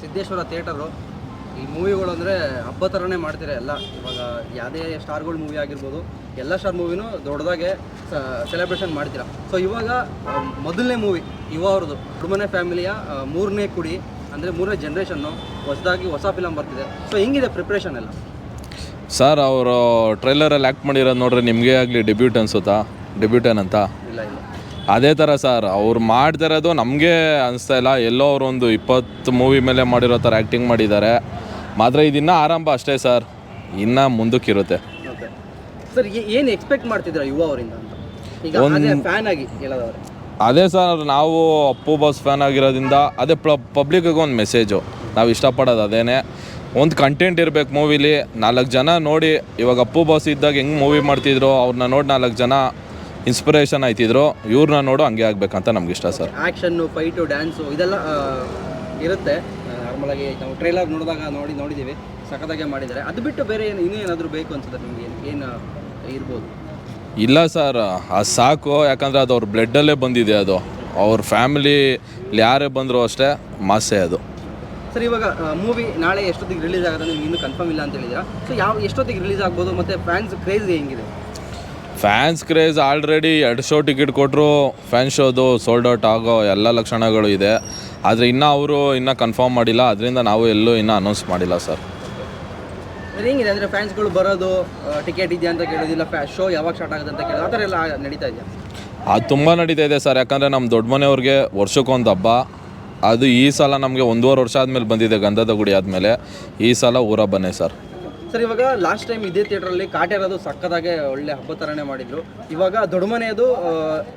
Siddeshwara theatre ಈ ಮೂವಿಗಳು ಅಂದರೆ ಹಬ್ಬ ಥರನೇ ಮಾಡ್ತಾರೆ ಎಲ್ಲ. ಇವಾಗ ಯಾವುದೇ ಸ್ಟಾರ್ಗಳ ಮೂವಿ ಆಗಿರ್ಬೋದು, ಎಲ್ಲ ಸ್ಟಾರ್ ಮೂವಿನೂ ದೊಡ್ಡದಾಗೆ ಸೆಲೆಬ್ರೇಷನ್ ಮಾಡ್ತೀರಾ. ಸೊ ಇವಾಗ ಮೊದಲನೇ ಮೂವಿ ಯುವ ಅವ್ರದ್ದು ಹುಡುಮನೆ ಫ್ಯಾಮಿಲಿಯ 3ನೇ ಕುಡಿ ಅಂದರೆ 3ನೇ ಜನ್ರೇಷನ್ನು ಹೊಸ ಫಿಲಮ್ ಬರ್ತಿದೆ. ಸೊ ಹೆಂಗಿದೆ ಪ್ರಿಪ್ರೇಷನ್ ಎಲ್ಲ? ಸರ್ ಅವರು ಟ್ರೈಲರಲ್ಲಿ ಆ್ಯಕ್ಟ್ ಮಾಡಿರೋದು ನೋಡ್ರಿ, ನಿಮಗೆ ಆಗಲಿ ಡೆಬ್ಯೂಟ್ ಅನ್ಸುತ್ತಾ? ಡೆಬ್ಯೂಟನ್ ಅಂತ ಇಲ್ಲ ಅದೇ ಥರ ಸರ್ ಅವ್ರು ಮಾಡ್ತಿರೋದು ನಮಗೆ ಅನಿಸ್ತಾ ಇಲ್ಲ. ಎಲ್ಲೋ ಅವರು ಒಂದು 20 ಮೂವಿ ಮೇಲೆ ಮಾಡಿರೋ ಥರ ಆ್ಯಕ್ಟಿಂಗ್ ಮಾಡಿದ್ದಾರೆ. ಮಾತ್ರ ಇದನ್ನ ಆರಂಭ ಅಷ್ಟೇ ಸರ್, ಇನ್ನು ಮುಂದಕ್ಕಿರುತ್ತೆ. ಓಕೆ ಸರ್, ಏನು ಎಕ್ಸ್ಪೆಕ್ಟ್ ಮಾಡ್ತಿದ್ದೀರಾ ಯುವ ಅವರಿಂದ ಅಂತ ಈಗ ಫ್ಯಾನ್ ಆಗಿ ಹೇಳೋದವ್ರೆ? ಅದೇ ಸರ್, ನಾವು ಅಪ್ಪು ಬಾಸ್ ಫ್ಯಾನ್ ಆಗಿರೋದ್ರಿಂದ ಅದೇ ಪಬ್ಲಿಕ್ಕಿಗೆ ಒಂದು ಮೆಸೇಜು ನಾವು ಇಷ್ಟಪಡೋದು ಅದೇನೆ. ಒಂದು ಕಂಟೆಂಟ್ ಇರಬೇಕು ಮೂವಿಲಿ. 4 ಜನ ನೋಡಿ, ಇವಾಗ ಅಪ್ಪು ಬಾಸ್ ಇದ್ದಾಗ ಹೆಂಗೆ ಮೂವಿ ಮಾಡ್ತಿದ್ರು ಅವ್ರನ್ನ ನೋಡಿ 4 ಜನ ಇನ್ಸ್ಪಿರೇಷನ್ ಆಯ್ತಿದ್ರು, ಇವ್ರನ್ನ ನೋಡು ಹಂಗೆ ಆಗಬೇಕಂತ ನಮ್ಗೆ ಇಷ್ಟ ಸರ್. ಆ್ಯಕ್ಷನ್ನು, ಫೈಟು, ಡ್ಯಾನ್ಸು ಇದೆಲ್ಲ ಇರುತ್ತೆ ನಾರ್ಮಲಾಗಿ. ನಾವು ಟ್ರೈಲರ್ ನೋಡಿದ್ದೀವಿ, ಸಖತ್ತಾಗೆ ಮಾಡಿದ್ದಾರೆ. ಅದು ಬಿಟ್ಟು ಬೇರೆ ಇನ್ನೂ ಏನಾದರೂ ಬೇಕು ಅನ್ಸುತ್ತೆ ನಿಮಗೆ? ಏನು ಇರ್ಬೋದು? ಇಲ್ಲ ಸರ್, ಅದು ಸಾಕು. ಯಾಕಂದರೆ ಅದು ಅವ್ರ ಬ್ಲಡ್ಡಲ್ಲೇ ಬಂದಿದೆ. ಅದು ಅವ್ರ ಫ್ಯಾಮಿಲಿ ಯಾರೇ ಬಂದರೂ ಅಷ್ಟೇ ಮಾಸೆ ಅದು. ಸರ್, ಇವಾಗ ಮೂವಿ ನಾಳೆ ಎಷ್ಟೊತ್ತಿಗೆ ರಿಲೀಸ್ ಆಗುತ್ತೆ ನಿಮ್ಗೆ ಇನ್ನೂ ಕನ್ಫರ್ಮ್ ಇಲ್ಲ ಅಂತ ಹೇಳಿದ್ದೀರಾ. ಸೊ ಎಷ್ಟೊತ್ತಿಗೆ ರಿಲೀಸ್ ಆಗ್ಬೋದು? ಮತ್ತು ಫ್ಯಾನ್ಸ್ ಕ್ರೇಜ್ ಹೆಂಗಿದೆ? Fans craze already 2 show ticket ಕೊಟ್ಟರು, ಫ್ಯಾನ್ ಶೋದು ಸೋಲ್ಡ್ ಔಟ್ ಆಗೋ ಎಲ್ಲ ಲಕ್ಷಣಗಳು ಇದೆ. ಆದರೆ ಅವರು ಇನ್ನೂ ಕನ್ಫರ್ಮ್ ಮಾಡಿಲ್ಲ, ಅದರಿಂದ ನಾವು ಎಲ್ಲೂ ಇನ್ನೂ ಅನೌನ್ಸ್ ಮಾಡಿಲ್ಲ ಸರ್. ಹೆಂಗಿದೆ ಅಂದರೆ ಫ್ಯಾನ್ಸ್ಗಳು ಬರೋದು, ಟಿಕೆಟ್ ಇದೆಯಾ ಅಂತ ಕೇಳೋದಿಲ್ಲ, ಶೋ ಯಾವಾಗ ಸ್ಟಾರ್ಟ್ ಆಗುತ್ತೆ ಅಂತ ಕೇಳೋದು, ಆ ಥರ ಎಲ್ಲ ನಡೀತಾ ಇದೆಯಾ? ಅದು ತುಂಬ ನಡೀತಾ ಇದೆ ಸರ್. ಯಾಕಂದರೆ ನಮ್ಮ ದೊಡ್ಡ ಮನೆಯವ್ರಿಗೆ ವರ್ಷಕ್ಕೊಂದು ಹಬ್ಬ. ಅದು ಈ ಸಲ ನಮಗೆ 1.5 ವರ್ಷ ಆದಮೇಲೆ ಬಂದಿದೆ, ಗಂಧದ ಗುಡಿ ಆದಮೇಲೆ. ಈ ಸಲ ಊರ ಬನ್ನಿ ಸರ್. ಸರ್, ಇವಾಗ ಲಾಸ್ಟ್ ಟೈಮ್ ಇದೇ ಥಿಯೇಟ್ರಲ್ಲಿ ಕಾಟೇರೋದು ಸಕ್ಕದಾಗೆ ಒಳ್ಳೆ ಹಬ್ಬ ಥರನೇ ಮಾಡಿದರು. ಇವಾಗ ದೊಡ್ಡ ಮನೆಯದು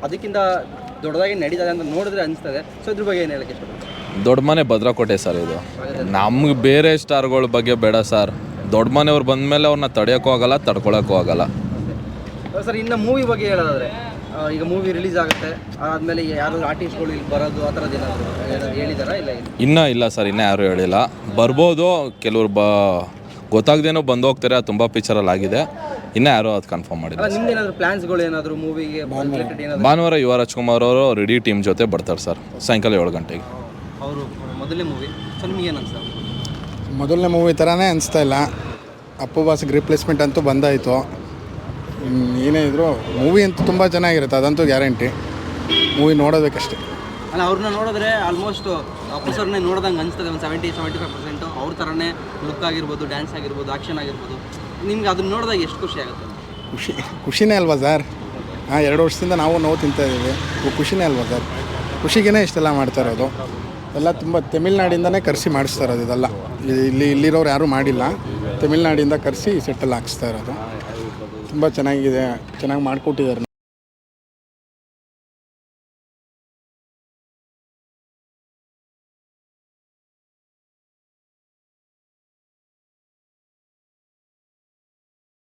ಅದಕ್ಕಿಂತ ದೊಡ್ಡದಾಗಿ ನಡೀತದೆ ಅಂತ ನೋಡಿದ್ರೆ ಅನಿಸ್ತದೆ. ಸೊ ಇದ್ರ ಬಗ್ಗೆ ಏನು ಹೇಳಕ್ಕೆ ಇಷ್ಟಪಡ್ತೀನಿ? ದೊಡ್ಡ ಮನೆ ಭದ್ರಕೋಟೆ ಸರ್ ಇದು. ನಮ್ಗೆ ಬೇರೆ ಸ್ಟಾರ್ಗಳ ಬಗ್ಗೆ ಬೇಡ ಸರ್. ದೊಡ್ಡ ಮನೆಯವ್ರು ಬಂದಮೇಲೆ ಅವ್ರನ್ನ ತಡೆಯೋಕ್ಕೂ ಆಗಲ್ಲ, ತಡ್ಕೊಳಕ್ಕೂ ಆಗಲ್ಲ. ಸರ್, ಇನ್ನು ಮೂವಿ ಬಗ್ಗೆ ಹೇಳೋದಾದರೆ, ಈಗ ಮೂವಿ ರಿಲೀಸ್ ಆಗುತ್ತೆ ಆದಮೇಲೆ ಯಾರಾದರೂ ಆರ್ಟಿಸ್ಟ್ಗಳು ಇಲ್ಲಿ ಬರೋದು ಆ ಥರದ್ದು ಏನಾದರೂ ಹೇಳಿದಾರಾ? ಇನ್ನೂ ಇಲ್ಲ ಸರ್, ಇನ್ನೂ ಯಾರೂ ಹೇಳಿಲ್ಲ. ಬರ್ಬೋದು, ಕೆಲವ್ರು ಗೊತ್ತಾಗ್ದೇನೋ ಬಂದು ಹೋಗ್ತಾರೆ. ತುಂಬ ಪಿಕ್ಚರಲ್ಲಿ ಆಗಿದೆ. ಇನ್ನೂ ಯಾರೂ ಅದು ಕನ್ಫರ್ಮ್ ಮಾಡಿಲ್ಲ. ನಿಮ್ದೇನಾದರೂ ಪ್ಲ್ಯಾನ್ಸ್ಗಳು ಏನಾದರೂ ಮೂವಿಗೆ ಭಾನುವಾರ ಯುವ ರಾಜ್ಕುಮಾರ್ ಅವರು ರೆಡಿ ಟೀಮ್ ಜೊತೆ ಬರ್ತಾರೆ ಸರ್, ಸಾಯಂಕಾಲ 7 ಗಂಟೆಗೆ. ಅವರು ಮೊದಲನೇ ಮೂವಿ. ಸೊ ನಿಮಗೆ ಏನು ಅನ್ಸುತ್ತೆ? ಮೊದಲನೇ ಮೂವಿ ಥರನೇ ಅನಿಸ್ತಾ ಇಲ್ಲ. ಅಪ್ಪು ಬಾಸ್ಗೆ ರಿಪ್ಲೇಸ್ಮೆಂಟ್ ಅಂತೂ ಬಂದಾಯಿತು. ಏನೇ ಇದ್ದರೂ ಮೂವಿ ಅಂತೂ ತುಂಬ ಚೆನ್ನಾಗಿರುತ್ತೆ, ಅದಂತೂ ಗ್ಯಾರಂಟಿ. ಮೂವಿ ನೋಡೋದಕ್ಕಷ್ಟೇ. ಅಲ್ಲ, ಅವ್ರನ್ನ ನೋಡಿದ್ರೆ ಆಲ್ಮೋಸ್ಟ್ ಅಪ್ಪು ಸರ್ನೇ ನೋಡ್ದಂಗೆ ಅನಿಸ್ತದೆ. ಒಂದು 70-75% ಅವ್ರ ಥರನೇ ಲುಕ್ ಆಗಿರ್ಬೋದು, ಡ್ಯಾನ್ಸ್ ಆಗಿರ್ಬೋದು, ಆ್ಯಕ್ಷನ್ ಆಗಿರ್ಬೋದು. ನಿಮ್ಗೆ ಅದನ್ನ ನೋಡಿದಾಗ ಎಷ್ಟು ಖುಷಿ ಆಗುತ್ತೆ? ಖುಷಿನೇ ಅಲ್ವಾ ಸರ್? 2 ವರ್ಷದಿಂದ ನಾವು ನೋವು ತಿಂತಾಯಿದ್ದೀವಿ. ಖುಷಿನೇ ಅಲ್ವಾ ಸರ್? ಖುಷಿಗೇ ಇಷ್ಟೆಲ್ಲ ಮಾಡ್ತಾ ಇರೋದು. ಎಲ್ಲ ತುಂಬ ತಮಿಳ್ನಾಡಿಂದನೇ ಕರೆಸಿ ಮಾಡಿಸ್ತಾ ಇರೋದು ಇದೆಲ್ಲ. ಇಲ್ಲಿರೋರು ಯಾರೂ ಮಾಡಿಲ್ಲ. ತಮಿಳ್ನಾಡಿಂದ ಕರೆಸಿ ಸೆಟ್ಟಲ್ಲಿ ಹಾಕಿಸ್ತಾ ಇರೋದು. ತುಂಬ ಚೆನ್ನಾಗಿದೆ, ಚೆನ್ನಾಗಿ ಮಾಡಿಕೊಟ್ಟಿದ್ದಾರೆ.